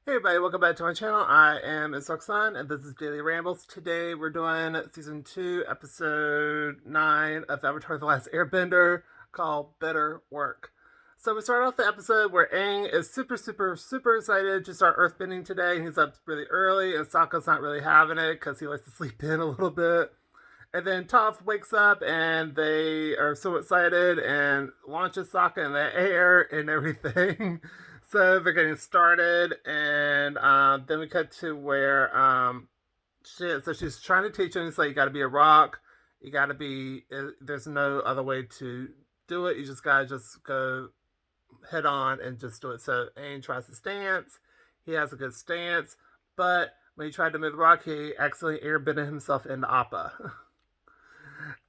Hey everybody, welcome back to my channel. I am Isok-san, and this is Daily Rambles. Today we're doing Season 2, Episode 9 of Avatar The Last Airbender, called Better Work. So we start off the episode where Aang is super excited to start earthbending today. He's up really early, and Sokka's not really having it because he likes to sleep in a little bit. And then Toph wakes up, and they are so excited and launches Sokka in the air and everything. So they're getting started, and then we cut to where so she's trying to teach him. It's like you got to be a rock. You got to be. There's no other way to do it. You just gotta just go head on and just do it. So Aang tries to stance. He has a good stance, but when he tried to move the rock, he accidentally airbended himself into Appa.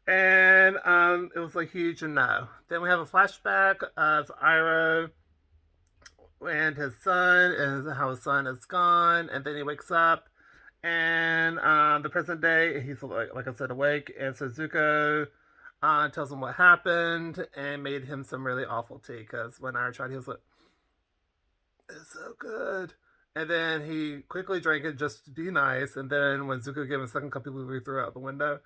And it was a huge no. Then we have a flashback of Iroh and his son, and how his son is gone, and then he wakes up, and the present day, he's like I said, awake, and so Zuko tells him what happened and made him some really awful tea, because when I tried, he was like, it's so good. And then he quickly drank it just to be nice, and then when Zuko gave him a second cup, he threw it out the window.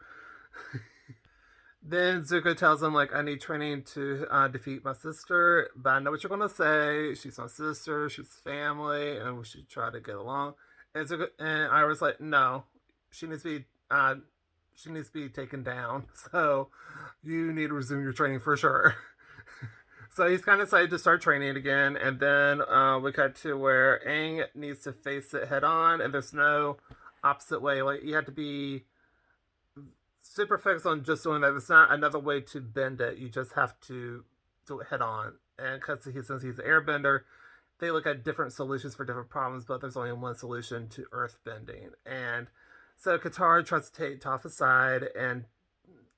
Then Zuko tells him, like, I need training to defeat my sister, but I know what you're going to say. She's my sister, she's family, and we should try to get along. And Zuko and I was like, no, she needs to be taken down. So you need to resume your training for sure. So he's kind of excited to start training again, and then we cut to where Aang needs to face it head on, and there's no opposite way. Like, you have to be super focused on just doing that. There's not another way to bend it. You just have to do it head on. And because since he's an airbender, they look at different solutions for different problems, but there's only one solution to earth bending. And so Katara tries to take Toph aside and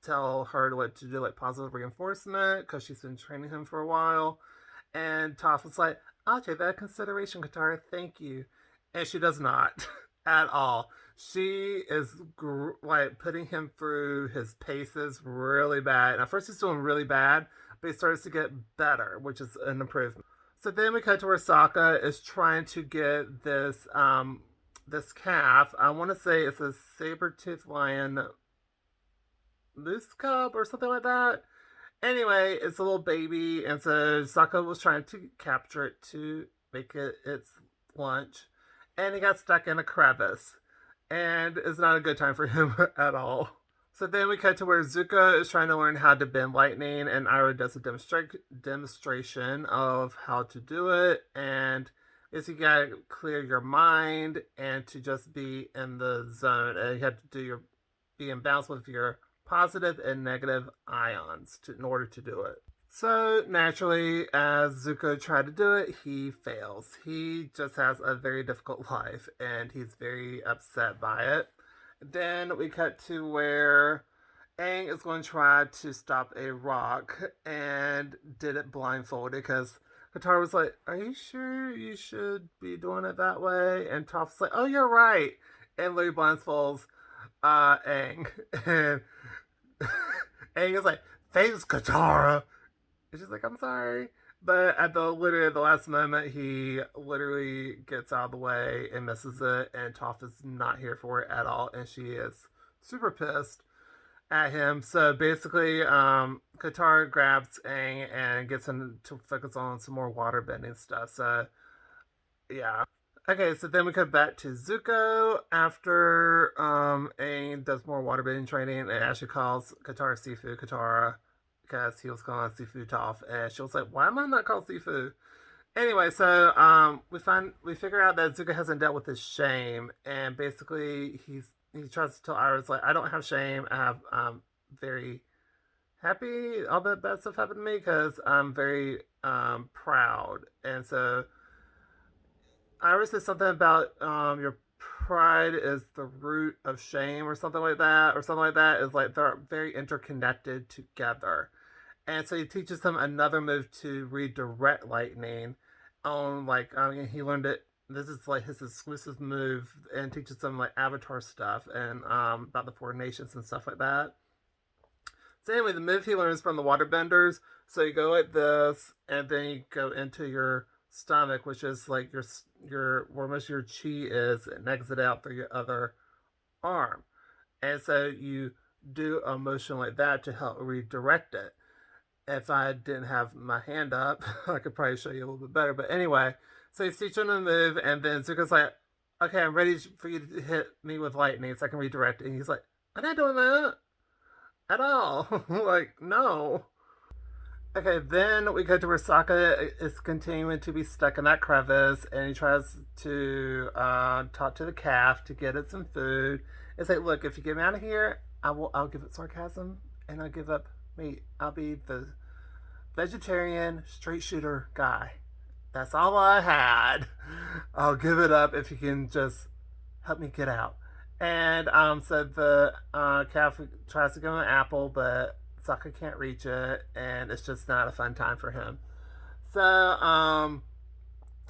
tell her what to do, like positive reinforcement, because she's been training him for a while. And Toph was like, I'll take that into consideration, Katara. Thank you. And she does not at all. She is like putting him through his paces really bad. And at first, he's doing really bad, but he starts to get better, which is an improvement. So then we cut to where Sokka is trying to get this calf. I want to say it's a saber-toothed lion moose cub or something like that. Anyway, it's a little baby, and so Sokka was trying to capture it to make it its lunch, and he got stuck in a crevice, and it's not a good time for him at all. So then we cut to where Zuko is trying to learn how to bend lightning, and Iroh does a demonstration of how to do it, and is you gotta clear your mind and to just be in the zone, and you have to be in balance with your positive and negative ions in order to do it. So naturally, as Zuko tried to do it, he fails. He just has a very difficult life, and he's very upset by it. Then we cut to where Aang is going to try to stop a rock, and did it blindfolded, because Katara was like, are you sure you should be doing it that way? And Toph's like, oh, you're right. And literally blindfolds Aang. And Aang is like, thanks, Katara. And she's like, I'm sorry. But at the last moment, he literally gets out of the way and misses it, and Toph is not here for it at all, and she is super pissed at him. So basically, Katara grabs Aang and gets him to focus on some more water bending stuff. So yeah. Okay, so then we come back to Zuko after Aang does more waterbending training, and actually calls Katara Sifu Katara, because he was calling Sifu Toph, and she was like, why am I not called Sifu? Anyway, so we figure out that Zuko hasn't dealt with his shame, and basically he tries to tell Iris, like, I don't have shame. I have very happy all the bad stuff happened to me because I'm very proud. And so Iris says something about your pride is the root of shame, or something like that, is like they're very interconnected together. And so he teaches him another move to redirect lightning on, like, he learned it. This is like his exclusive move, and teaches him like Avatar stuff and about the Four Nations and stuff like that. So anyway, the move he learns from the waterbenders. So you go like this, and then you go into your stomach, which is like your where most of your chi is, and exit out through your other arm. And so you do a motion like that to help redirect it. If I didn't have my hand up, I could probably show you a little bit better. But anyway, so he's teaching him to move, and then Zuko's like, okay, I'm ready for you to hit me with lightning so I can redirect it. And he's like, I'm not doing that at all. Like, no. Okay, then we go to where Sokka is continuing to be stuck in that crevice, and he tries to talk to the calf to get it some food. It's like, look, if you get me out of here, I'll give it sarcasm, and I'll give up meat. I'll be the vegetarian straight shooter guy. That's all I had. I'll give it up if you can just help me get out. And so the calf tries to give him an apple, but Sokka can't reach it, and it's just not a fun time for him. So,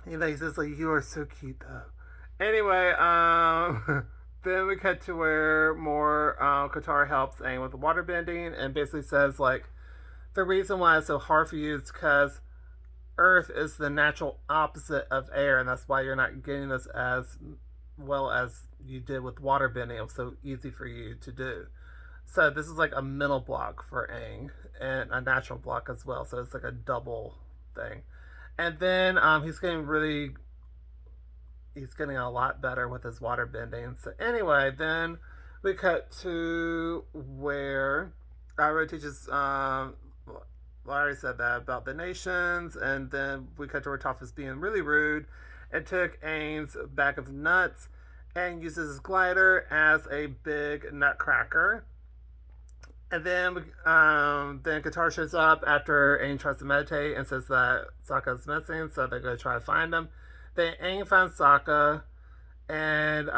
he says, like, you are so cute, though. Anyway, then we cut to where more Katara helps Aang with the water bending, and basically says, like, the reason why it's so hard for you is because Earth is the natural opposite of air, and that's why you're not getting this as well as you did with water bending. It was so easy for you to do. So this is like a mental block for Aang and a natural block as well. So it's like a double thing. And then he's getting a lot better with his water bending. So anyway, then we cut to where Iroh teaches. Larry said that about the nations, and then we cut to where Toph is being really rude and took Aang's bag of nuts and uses his glider as a big nutcracker. And then Katara shows up after Aang tries to meditate and says that Sokka's missing, so they're going to try to find him. Then Aang finds Sokka, and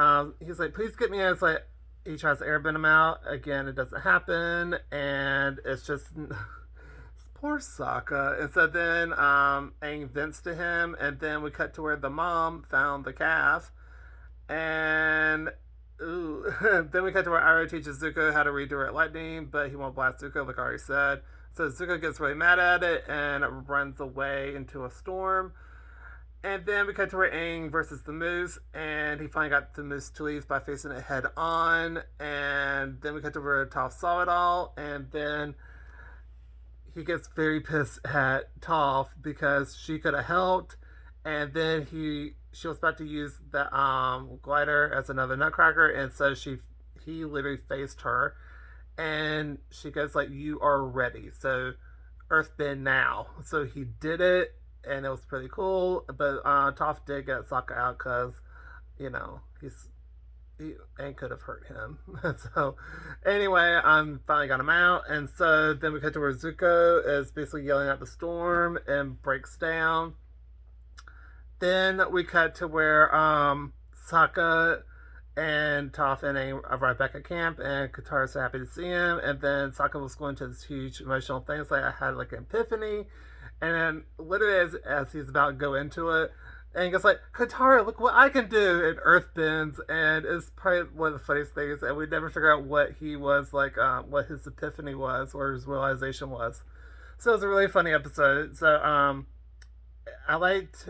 he's like, please get me out. It's like, he tries to airbend him out. Again, it doesn't happen, and it's just... poor Sokka. And so then Aang vents to him, and then we cut to where the mom found the calf. And... ooh. Then we cut to where Iroh teaches Zuko how to redirect lightning, but he won't blast Zuko, like I already said. So Zuko gets really mad at it and runs away into a storm. And then we cut to where Aang versus the moose, and he finally got the moose to leave by facing it head on. And then we cut to where Toph saw it all, and then he gets very pissed at Toph because she could have helped. And then she was about to use the glider as another nutcracker, and so he literally faced her, and she goes like, you are ready, so earthbend now. So he did it, and it was pretty cool. But Toph did get Sokka out because Aang could have hurt him. So anyway, finally got him out, and so then we cut to where Zuko is basically yelling at the storm and breaks down. Then we cut to where Sokka and Toph and Aang arrive back at camp, and Katara's so happy to see him. And then Sokka was going to this huge emotional thing. It's like, I had like an epiphany. And then literally as he's about to go into it, Aang is like, Katara, look what I can do! And Earth bends, and it's probably one of the funniest things. And we never figure out what he was like, what his epiphany was, or his realization was. So it was a really funny episode. So I liked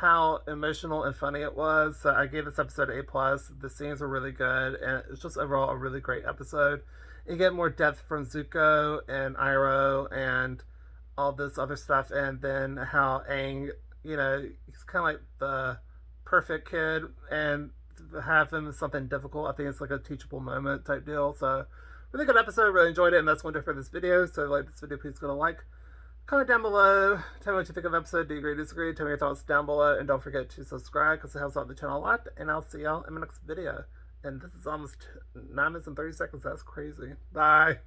how emotional and funny it was. So I gave this episode an A+. The scenes were really good, and it's just overall a really great episode. You get more depth from Zuko and Iroh and all this other stuff, and then how Aang, he's kind of like the perfect kid, and have him something difficult, I think it's like a teachable moment type deal. So really good episode, really enjoyed it, and that's one for this video. So if you like this video, please go to like, comment down below, tell me what you think of the episode. Do you agree, disagree? Tell me your thoughts down below, and don't forget to subscribe because it helps out the channel a lot. And I'll see y'all in my next video. And this is almost 9 minutes and 30 seconds. That's crazy. Bye.